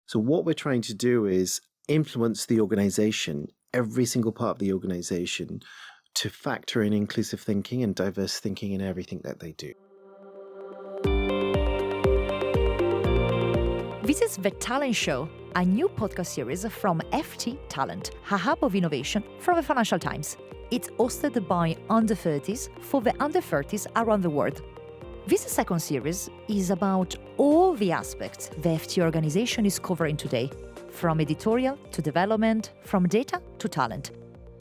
So what we're trying to do is influence the organization, every single part of the organization, to factor in inclusive thinking and diverse thinking in everything that they do. This is The Talent Show, a new podcast series from FT Talent, a hub of innovation from the Financial Times. It's hosted by under 30s for the under 30s around the world. This second series is about all the aspects the FT organization is covering today, from editorial to development, from data to talent.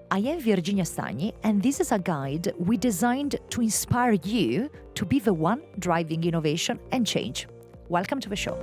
I am Virginia Stagni, and this is a guide we designed to inspire you to be the one driving innovation and change. Welcome to the show.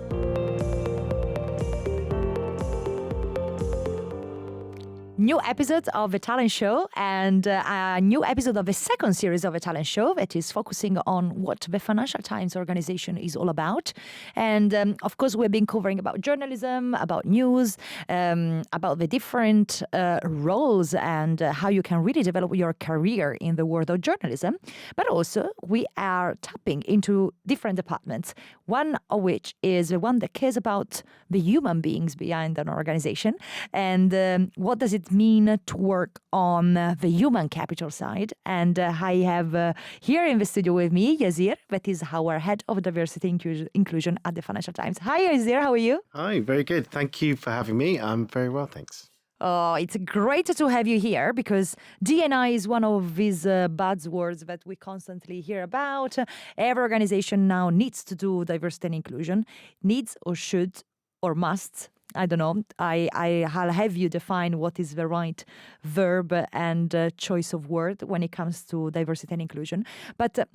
New episode of The Talent Show and a new episode of the second series of The Talent Show that is focusing on what the Financial Times organization is all about. And of course, we've been covering about journalism, about news, about the different roles and how you can really develop your career in the world of journalism. But also, we are tapping into different departments, one of which is the one that cares about the human beings behind an organization and what does it mean to work on the human capital side. And I have here in the studio with me Yasir, that is our head of diversity inclusion at the Financial Times. Hi Yasir, how are you? Hi, very good. Thank you for having me. I'm very well, thanks. Oh, it's great to have you here because D&I is one of these buzzwords that we constantly hear about. Every organization now needs to do diversity and inclusion, needs or should or must. I don't know. I'll have you define what is the right verb and choice of word when it comes to diversity and inclusion. But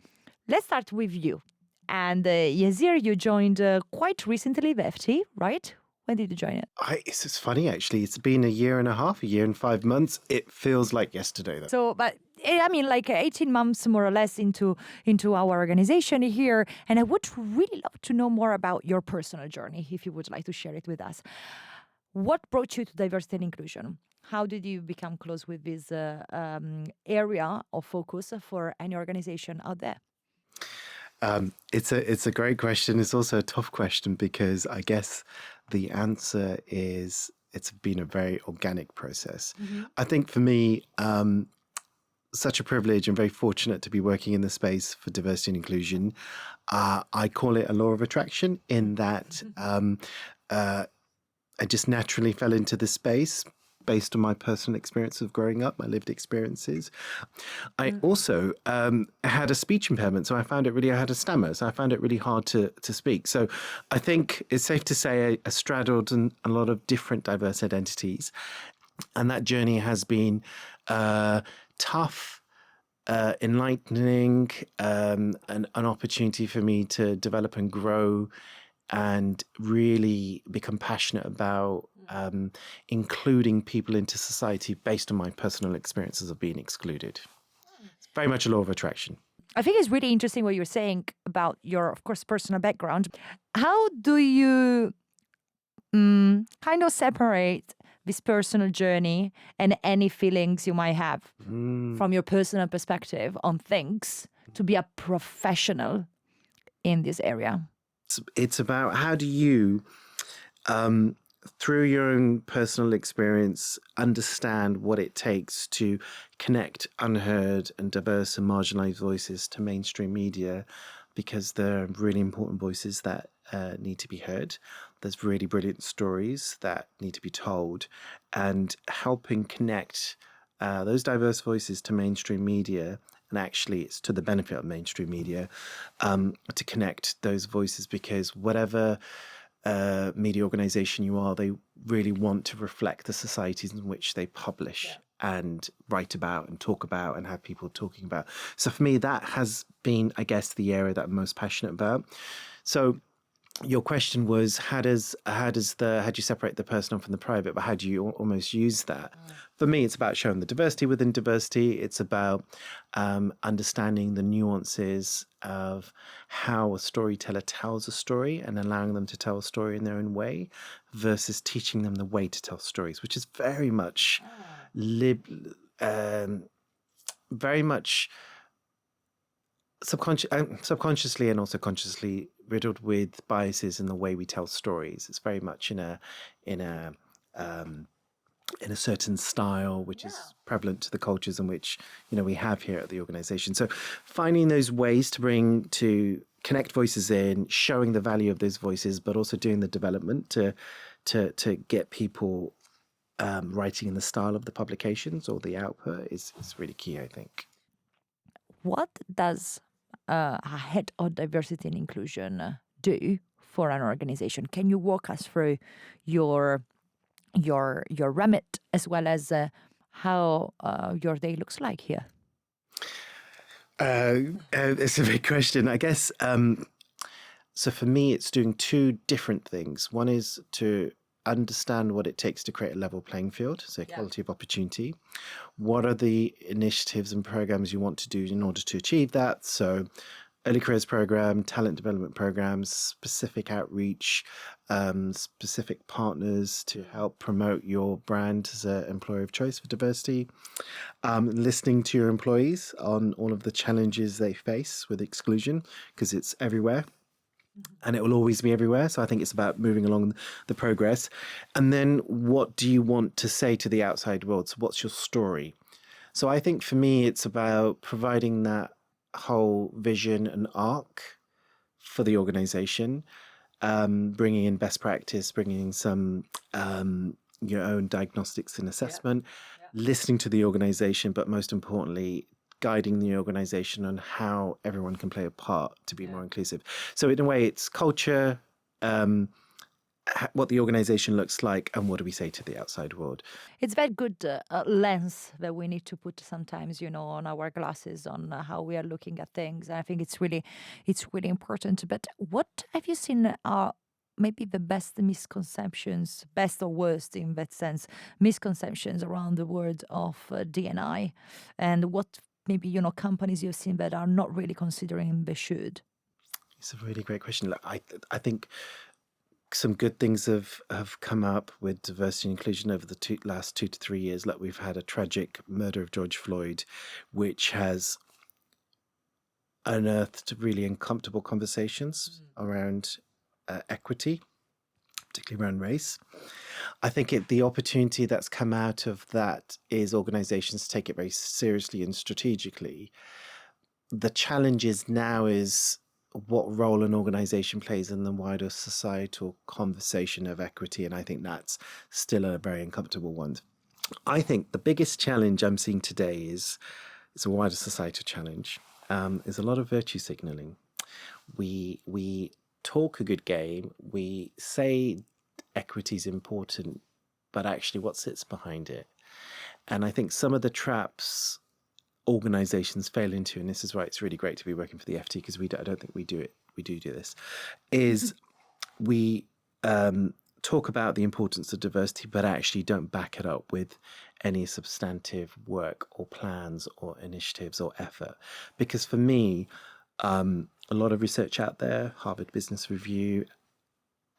let's start with you. And Yasir, you joined quite recently the FT, right? When did you join it? It's funny, actually. It's been a year and a half, a year and 5 months. It feels like yesterday, though. So, but I mean, like 18 months more or less into our organization here. And I would really love to know more about your personal journey, if you would like to share it with us. What brought you to diversity and inclusion? How did you become close with this area of focus for any organization out there? It's a great question. It's also a tough question because I guess the answer is it's been a very organic process. Mm-hmm. I think for me, such a privilege and very fortunate to be working in the space for diversity and inclusion. I call it a law of attraction in that I just naturally fell into this space based on my personal experience of growing up, my lived experiences. I also had a speech impairment, so I had a stammer, so I found it really hard to speak. So I think it's safe to say I straddled a lot of different diverse identities. And that journey has been tough, enlightening, an opportunity for me to develop and grow and really become passionate about including people into society based on my personal experiences of being excluded. It's very much a law of attraction. I think it's really interesting what you're saying about your, of course, personal background. How do you kind of separate this personal journey and any feelings you might have from your personal perspective on things to be a professional in this area? It's about how do you, through your own personal experience, understand what it takes to connect unheard and diverse and marginalized voices to mainstream media, because they're really important voices that need to be heard. There's really brilliant stories that need to be told, and helping connect those diverse voices to mainstream media. And actually, it's to the benefit of mainstream media to connect those voices, because whatever media organization you are, they really want to reflect the societies in which they publish and write about and talk about and have people talking about. So for me, that has been, I guess, the area that I'm most passionate about. So your question was, how do you separate the personal from the private, but how do you almost use that? For me, it's about showing the diversity within diversity. It's about understanding the nuances of how a storyteller tells a story and allowing them to tell a story in their own way versus teaching them the way to tell stories, which is very much very much subconsciously and also consciously riddled with biases in the way we tell stories. It's very much in a um, in a certain style, which is prevalent to the cultures in which we have here at the organization. So finding those ways to connect voices in, showing the value of those voices, but also doing the development to get people writing in the style of the publications or the output is really key, I think. What does a head of diversity and inclusion do for an organization? Can you walk us through your remit as well as how your day looks like here? It's a big question, I guess. So for me, it's doing two different things. One is to understand what it takes to create a level playing field, so equality of opportunity. What are the initiatives and programs you want to do in order to achieve that? So early careers program, talent development programs, specific outreach, specific partners to help promote your brand as an employer of choice for diversity, listening to your employees on all of the challenges they face with exclusion, because it's everywhere and it will always be everywhere. So I think it's about moving along the progress. And then what do you want to say to the outside world? So what's your story? So I think for me, it's about providing that whole vision and arc for the organization, bringing in best practice, bringing in some your own diagnostics and assessment, listening to the organization, but most importantly, guiding the organization on how everyone can play a part to be more inclusive. So in a way, it's culture, what the organization looks like, and what do we say to the outside world. It's very good lens that we need to put sometimes, on our glasses on how we are looking at things. And I think it's really important. But what have you seen are maybe the best misconceptions, best or worst in that sense, misconceptions around the word of D&I, and what maybe companies you've seen that are not really considering they should? It's a really great question. I think some good things have come up with diversity and inclusion over the last 2 to 3 years. Like we've had a tragic murder of George Floyd, which has unearthed really uncomfortable conversations around equity, particularly around race. I think the opportunity that's come out of that is organizations take it very seriously and strategically. The challenge is now is what role an organization plays in the wider societal conversation of equity. And I think that's still a very uncomfortable one. I think the biggest challenge I'm seeing today is a wider societal challenge. Is a lot of virtue signaling. We talk a good game. We say equity is important, but actually what sits behind it? And I think some of the traps organizations fail into, and this is why it's really great to be working for the FT, because I don't think we do it. We do this, is we talk about the importance of diversity, but actually don't back it up with any substantive work or plans or initiatives or effort. Because for me, a lot of research out there, Harvard Business Review,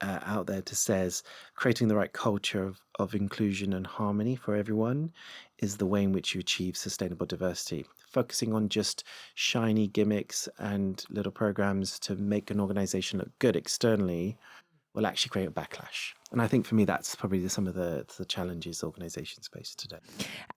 out there to says creating the right culture of inclusion and harmony for everyone is the way in which you achieve sustainable diversity. Focusing on just shiny gimmicks and little programs to make an organization look good externally will actually create a backlash. And I think for me, that's probably some of the challenges organizations face today.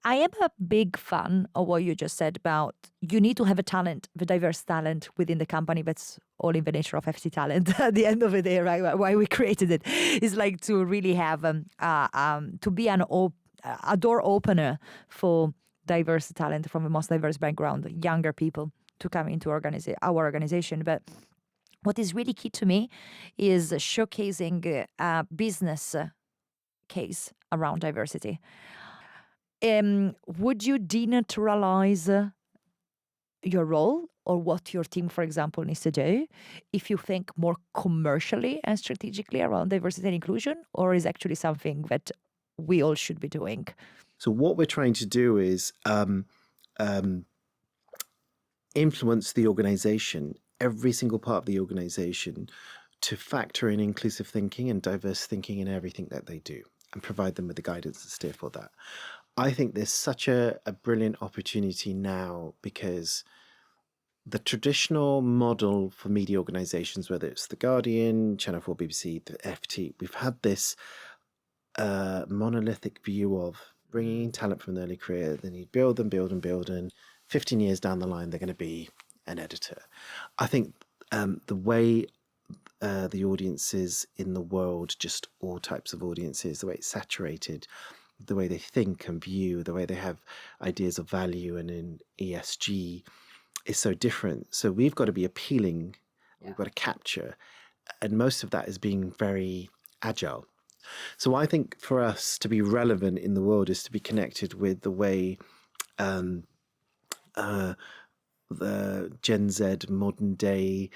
I am a big fan of what you just said about you need to have a talent, the diverse talent within the company. That's all in the nature of FT talent at the end of the day, right? Why we created it is like to really have, to be a door opener for diverse talent from the most diverse background, younger people to come into our organization. But what is really key to me is showcasing a business case around diversity. Would you denaturalize your role or what your team, for example, needs to do if you think more commercially and strategically around diversity and inclusion, or is actually something that we all should be doing? So what we're trying to do is influence the organization, every single part of the organization, to factor in inclusive thinking and diverse thinking in everything that they do and provide them with the guidance and steer for that. I think there's such a brilliant opportunity now because the traditional model for media organizations, whether it's The Guardian, Channel 4, BBC, the FT, we've had this monolithic view of bringing in talent from an early career, then you build and 15 years down the line, they're going to be an editor. I think the way the audiences in the world, just all types of audiences, the way it's saturated, the way they think and view, the way they have ideas of value and in ESG is so different. So we've got to be appealing, we've got to capture, and most of that is being very agile. So I think for us to be relevant in the world is to be connected with the way the Gen Z modern day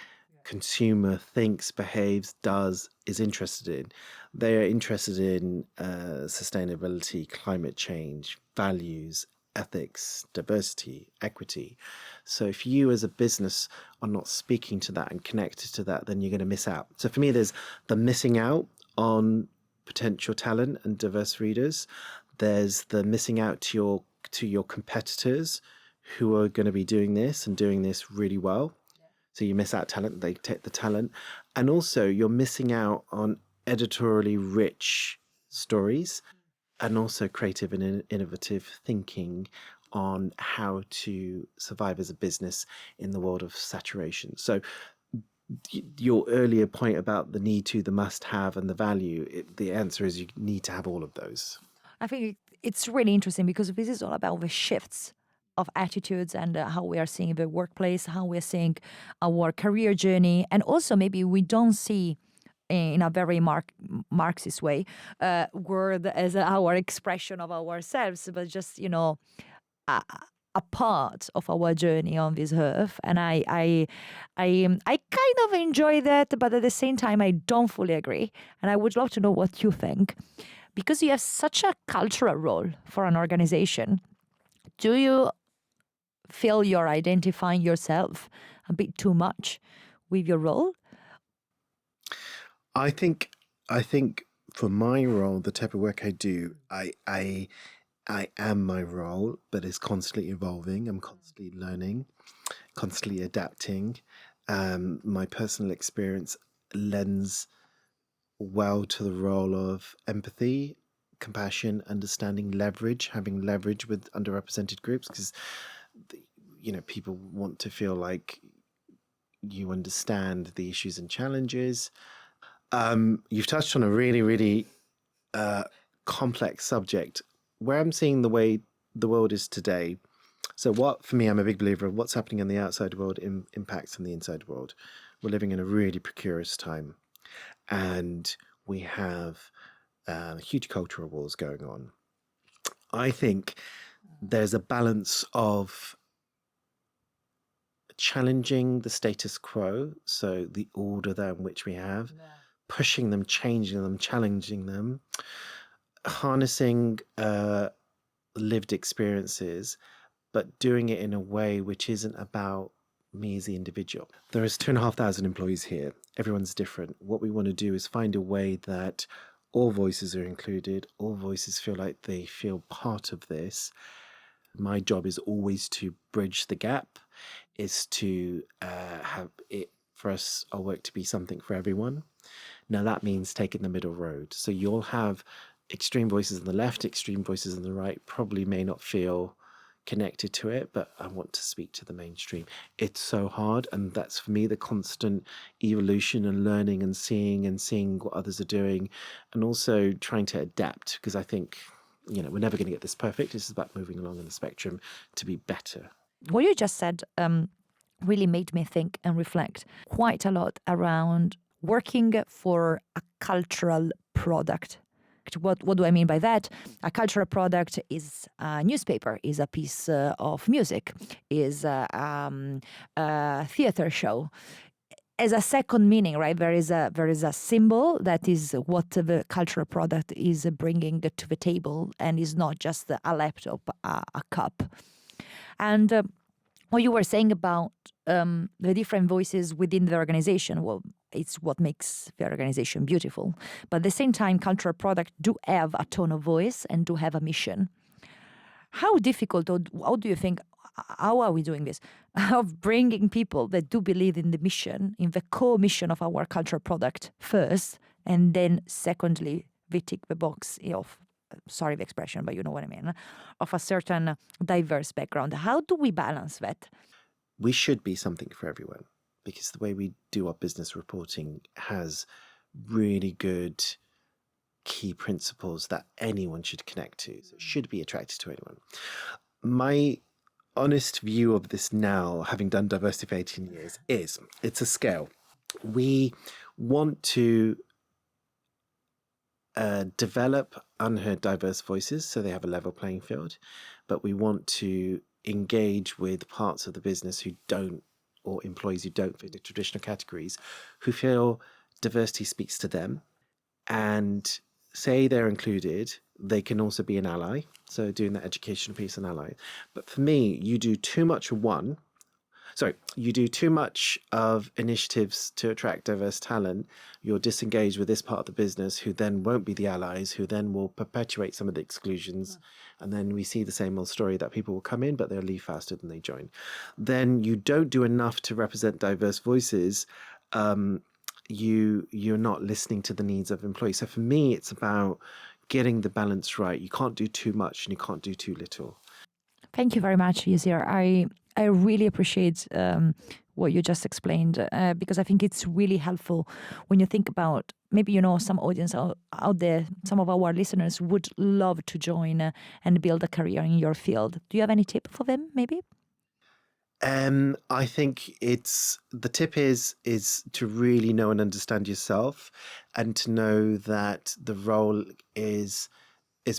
consumer thinks, behaves, does, is interested in. They are interested in sustainability, climate change, values, ethics, diversity, equity. So if you as a business are not speaking to that and connected to that, then you're going to miss out. So for me, there's the missing out on potential talent and diverse readers. There's the missing out to your competitors who are going to be doing this and doing this really well. So you miss out talent, they take the talent. And also you're missing out on editorially rich stories and also creative and innovative thinking on how to survive as a business in the world of saturation. So your earlier point about the need to, the must have, and the value, the answer is you need to have all of those. I think it's really interesting because this is all about the shifts of attitudes and how we are seeing the workplace, how we're seeing our career journey. And also maybe we don't see in a very Marxist way, word as our expression of ourselves, but just, a part of our journey on this earth. And I kind of enjoy that, but at the same time, I don't fully agree. And I would love to know what you think, because you have such a cultural role for an organization. Do you feel you're identifying yourself a bit too much with your role? I think for my role, the type of work I do, I am my role, but it's constantly evolving. I'm constantly learning, constantly adapting. My personal experience lends well to the role of empathy, compassion, understanding, leverage, having leverage with underrepresented groups, because people want to feel like you understand the issues and challenges. You've touched on a really, really complex subject. Where I'm seeing the way the world is today. So for me, I'm a big believer of what's happening in the outside world impacts on the inside world. We're living in a really precarious time, and we have huge cultural wars going on. I think there's a balance of challenging the status quo, so the order in which we have, pushing them, changing them, challenging them, harnessing lived experiences, but doing it in a way which isn't about me as the individual. There is 2,500 employees here. Everyone's different. What we want to do is find a way that all voices are included, all voices feel like they feel part of this. My job is always to bridge the gap, is to have it, for us, our work to be something for everyone. Now that means taking the middle road. So you'll have extreme voices on the left, extreme voices on the right, probably may not feel connected to it, but I want to speak to the mainstream. It's so hard, and that's for me the constant evolution and learning and seeing what others are doing, and also trying to adapt, because I think we're never going to get this perfect. This is about moving along in the spectrum to be better. What you just said really made me think and reflect quite a lot around working for a cultural product. What do I mean by that? A cultural product is a newspaper, is a piece of music, is a theater show. As a second meaning, right? There is a symbol that is what the cultural product is bringing to the table, and is not just a laptop, a cup. And what you were saying about the different voices within the organization, well, it's what makes the organization beautiful. But at the same time, cultural products do have a tone of voice and do have a mission. How difficult, or how do you think, how are we doing this? Of bringing people that do believe in the mission, in the core mission of our cultural product first, and then secondly, we tick the box of, sorry the expression, but you know what I mean, of a certain diverse background. How do we balance that? We should be something for everyone, because the way we do our business reporting has really good key principles that anyone should connect to. So it should be attracted to anyone. My honest view of this now, having done diversity for 18 years, is it's a scale. We want to develop unheard diverse voices so they have a level playing field, but we want to engage with parts of the business who don't, or employees who don't fit the traditional categories, who feel diversity speaks to them and say they're included. They can also be an ally, so doing that educational piece, an ally. But for me, you do too much of one. Sorry, you do too much of initiatives to attract diverse talent. You're disengaged with this part of the business, who then won't be the allies, who then will perpetuate some of the exclusions. And then we see the same old story that people will come in, but they'll leave faster than they join. Then you don't do enough to represent diverse voices. You're not listening to the needs of employees. So for me, it's about getting the balance right. You can't do too much and you can't do too little. Thank you very much, Yasir. I really appreciate what you just explained because I think it's really helpful when you think about, maybe some audience out there, some of our listeners would love to join and build a career in your field. Do you have any tip for them, maybe? I think the tip is to really know and understand yourself, and to know that the role is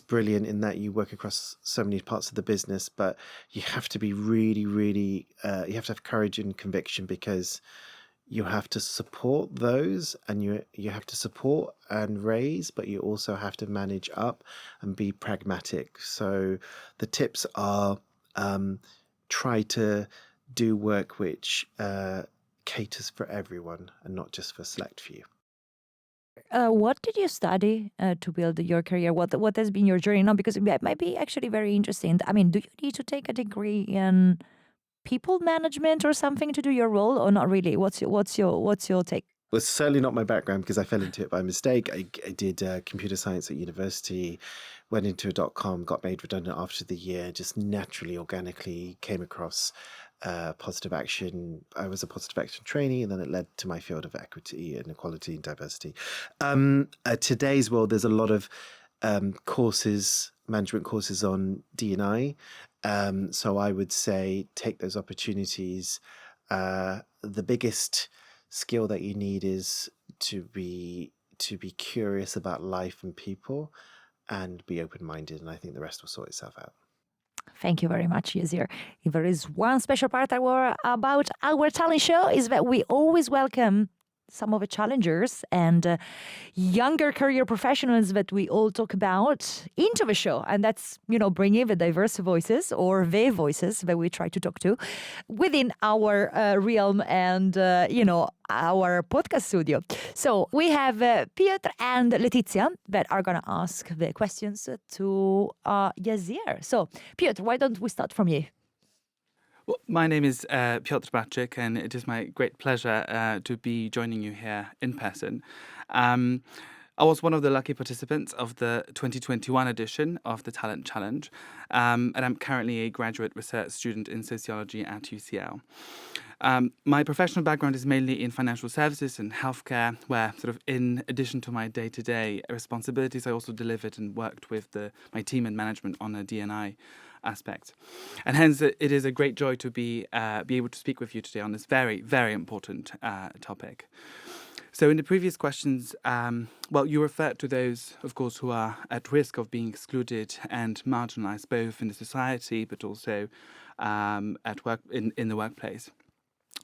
brilliant in that you work across so many parts of the business, but you have to be really, really, you have to have courage and conviction, because you have to support those, and you have to support and raise, but you also have to manage up and be pragmatic. So the tips are, try to do work which caters for everyone and not just for a select few. What did you study to build your career? What has been your journey now? Because it might be actually very interesting. I mean, do you need to take a degree in people management or something to do your role, or not really? What's your take? Well, it's certainly not my background, because I fell into it by mistake. I did computer science at university, went into a .com, got made redundant after the year, just naturally, organically came across positive action. I was a positive action trainee, and then it led to my field of equity and equality and diversity. Today's world, there's a lot of courses, management courses on D&I. So I would say take those opportunities. The biggest skill that you need is to be curious about life and people, and be open-minded, and I think the rest will sort itself out. Thank you very much, Yasir. If there is one special part about our talent show, is that we always welcome some of the challengers and younger career professionals that we all talk about into the show. And that's, bringing the diverse voices, or their voices that we try to talk to within our realm and, our podcast studio. So we have Piotr and Letizia that are going to ask the questions to Yasir. So, Piotr, why don't we start from you? Well, my name is Piotr Baczyk, and it is my great pleasure to be joining you here in person. I was one of the lucky participants of the 2021 edition of the Talent Challenge, and I'm currently a graduate research student in sociology at UCL. My professional background is mainly in financial services and healthcare, where sort of in addition to my day-to-day responsibilities, I also delivered and worked with my team and management on a D&I aspect. And hence, it is a great joy to be able to speak with you today on this very, very important topic. So in the previous questions, you referred to those, of course, who are at risk of being excluded and marginalized, both in the society, but also at work in the workplace.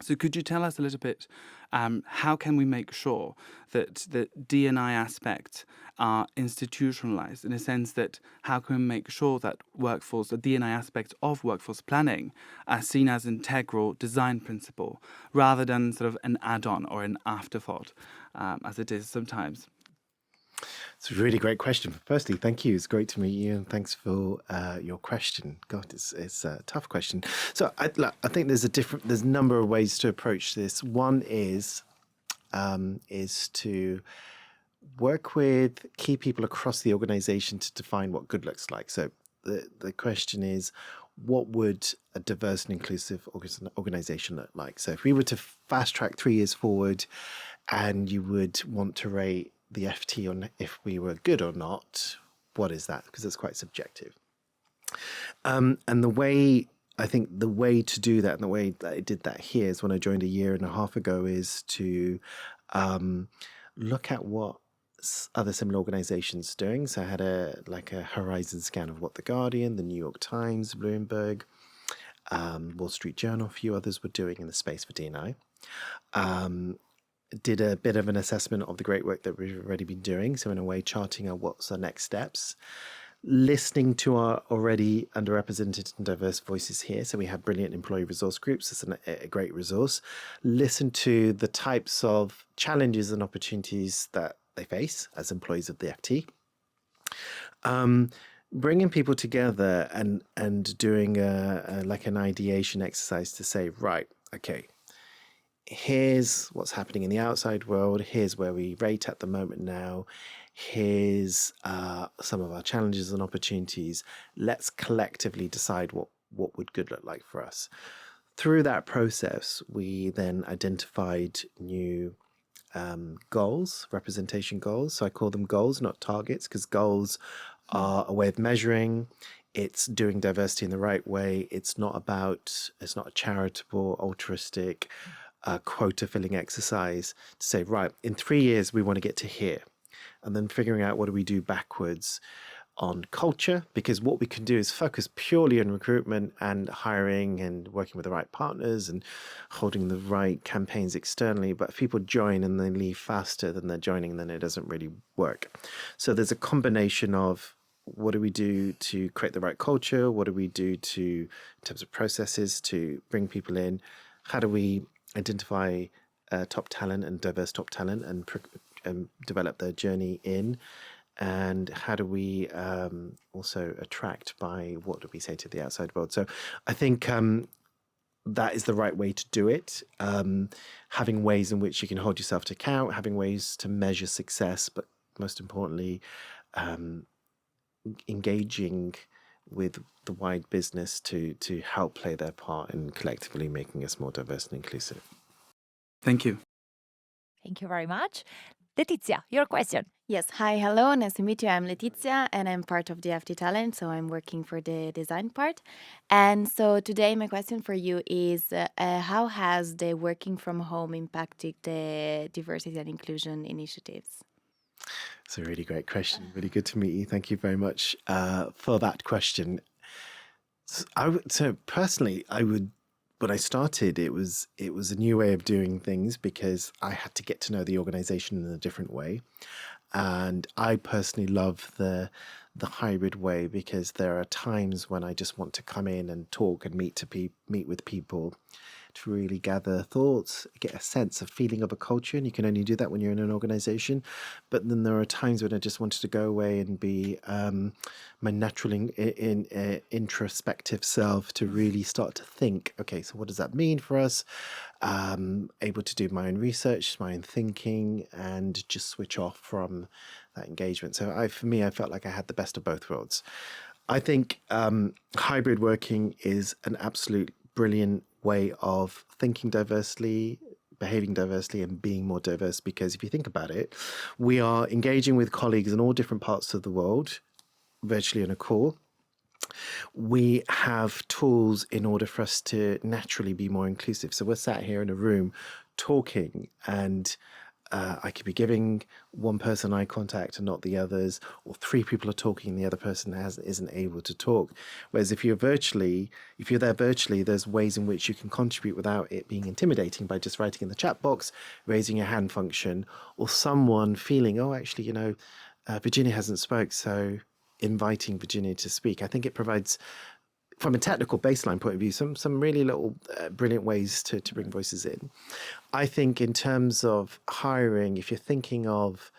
So could you tell us a little bit, how can we make sure that the D&I aspects are institutionalized, in a sense that how can we make sure that the D&I aspects of workforce planning are seen as integral design principle, rather than sort of an add-on or an afterthought, as it is sometimes? It's a really great question. Firstly, thank you. It's great to meet you, and thanks for your question. God, it's a tough question. So I think there's a number of ways to approach this. One is to work with key people across the organization to define what good looks like. So the question is, what would a diverse and inclusive organization look like? So if we were to fast track 3 years forward, and you would want to rate the FT on if we were good or not, what is that? Because it's quite subjective. And I think the way to do that, and the way that I did that here is when I joined a year and a half ago, is to look at what other similar organizations doing. So I had a horizon scan of what The Guardian, the New York Times, Bloomberg, Wall Street Journal, a few others were doing in the space for D&I. Did a bit of an assessment of the great work that we've already been doing. So in a way, charting out what's our next steps, listening to our already underrepresented and diverse voices here. So we have brilliant employee resource groups. It's a great resource. Listen to the types of challenges and opportunities that they face as employees of the FT. Bringing people together and doing an ideation exercise to say, right, okay, here's what's happening in the outside world. Here's where we rate at the moment now. Here's some of our challenges and opportunities. Let's collectively decide what would good look like for us. Through that process, we then identified new goals, representation goals. So I call them goals, not targets, because goals are a way of measuring. It's doing diversity in the right way. It's not a charitable, altruistic, quota filling exercise to say, right, in 3 years, we want to get to here. And then figuring out what do we do backwards on culture, because what we can do is focus purely on recruitment and hiring and working with the right partners and holding the right campaigns externally. But if people join and they leave faster than they're joining, then it doesn't really work. So there's a combination of what do we do to create the right culture? What do we do in terms of processes to bring people in? How do we identify top talent and diverse top talent and develop their journey in? And how do we also attract by what do we say to the outside world? So I think that is the right way to do it. Having ways in which you can hold yourself to account, having ways to measure success, but most importantly, engaging with the wide business to help play their part in collectively making us more diverse and inclusive. Thank you. Thank you very much. Letizia, your question. Yes. Hi. Hello. Nice to meet you. I'm Letizia and I'm part of the FT Talent. So I'm working for the design part. And so today my question for you is how has the working from home impacted the diversity and inclusion initiatives? It's a really great question. Really good to meet you. Thank you very much for that question. So personally, when I started, it was a new way of doing things because I had to get to know the organization in a different way. And I personally love the hybrid way because there are times when I just want to come in and talk and meet with people to really gather thoughts, get a sense of feeling of a culture. And you can only do that when you're in an organization. But then there are times when I just wanted to go away and be my natural introspective self to really start to think, okay, so what does that mean for us? Able to do my own research, my own thinking, and just switch off from that engagement. So for me, I felt like I had the best of both worlds. I think hybrid working is an absolute brilliant way of thinking diversely, behaving diversely, and being more diverse. Because if you think about it, we are engaging with colleagues in all different parts of the world, virtually on a call. We have tools in order for us to naturally be more inclusive. So we're sat here in a room talking, and I could be giving one person eye contact and not the others, or 3 people are talking and the other person isn't able to talk. Whereas if you're there virtually, there's ways in which you can contribute without it being intimidating by just writing in the chat box, raising your hand function, or someone feeling, oh, actually, Virginia hasn't spoke, so inviting Virginia to speak. I think it provides, from a technical baseline point of view, some really little brilliant ways to bring voices in. I think in terms of hiring, if you're thinking of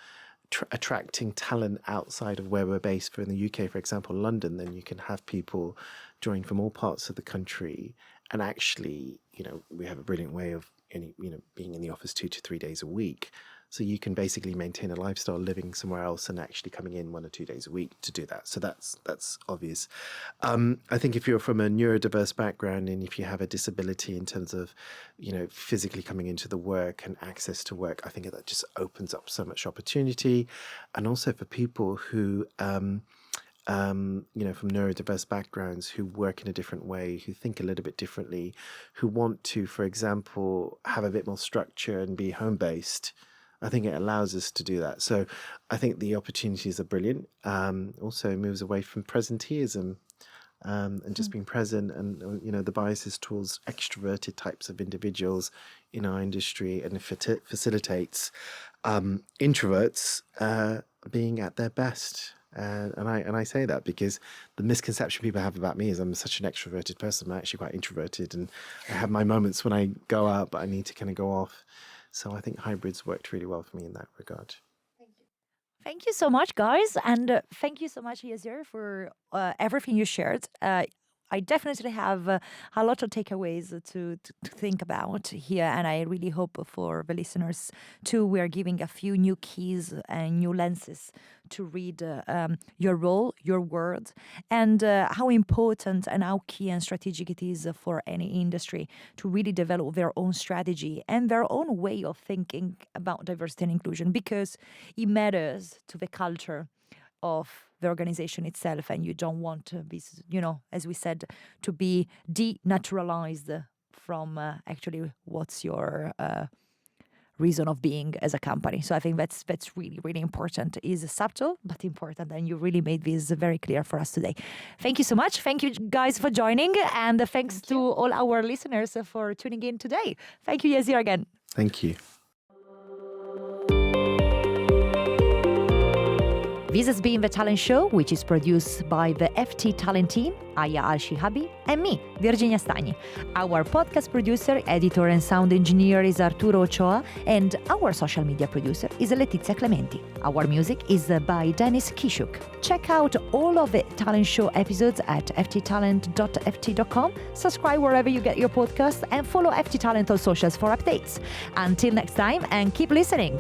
attracting talent outside of where we're based. For in the UK, for example, London, then you can have people join from all parts of the country, and actually, we have a brilliant way of being in the office 2 to 3 days a week. So you can basically maintain a lifestyle living somewhere else and actually coming in 1 or 2 days a week to do that. So that's obvious. I think if you're from a neurodiverse background and if you have a disability in terms of, physically coming into the work and access to work, I think that just opens up so much opportunity. And also for people who, from neurodiverse backgrounds who work in a different way, who think a little bit differently, who want to, for example, have a bit more structure and be home-based. I think it allows us to do that. So I think the opportunities are brilliant. Also moves away from presenteeism and just being present, and the biases towards extroverted types of individuals in our industry, and facilitates introverts being at their best. And I say that because the misconception people have about me is I'm such an extroverted person. I'm actually quite introverted, and I have my moments when I go out, but I need to kind of go off. So I think hybrids worked really well for me in that regard. Thank you so much, guys. And thank you so much, Yasir, for everything you shared. I definitely have a lot of takeaways to think about here. And I really hope for the listeners too, we are giving a few new keys and new lenses to read your role, your words, and how important and how key and strategic it is for any industry to really develop their own strategy and their own way of thinking about diversity and inclusion, because it matters to the culture of the organization itself, and you don't want to be, as we said, to be denaturalized from actually what's your reason of being as a company. So I think that's really, really important. It's subtle but important, and you really made this very clear for us today. Thank you so much. Thank you guys for joining, and thanks to all our listeners for tuning in today. Thank you, Yasir, again. Thank you. This has been The Talent Show, which is produced by the FT Talent team, Aya Al-Shihabi, and me, Virginia Stagni. Our podcast producer, editor, and sound engineer is Arturo Ochoa, and our social media producer is Letizia Clementi. Our music is by Dennis Kishuk. Check out all of the Talent Show episodes at fttalent.ft.com, subscribe wherever you get your podcasts, and follow FT Talent on socials for updates. Until next time, and keep listening.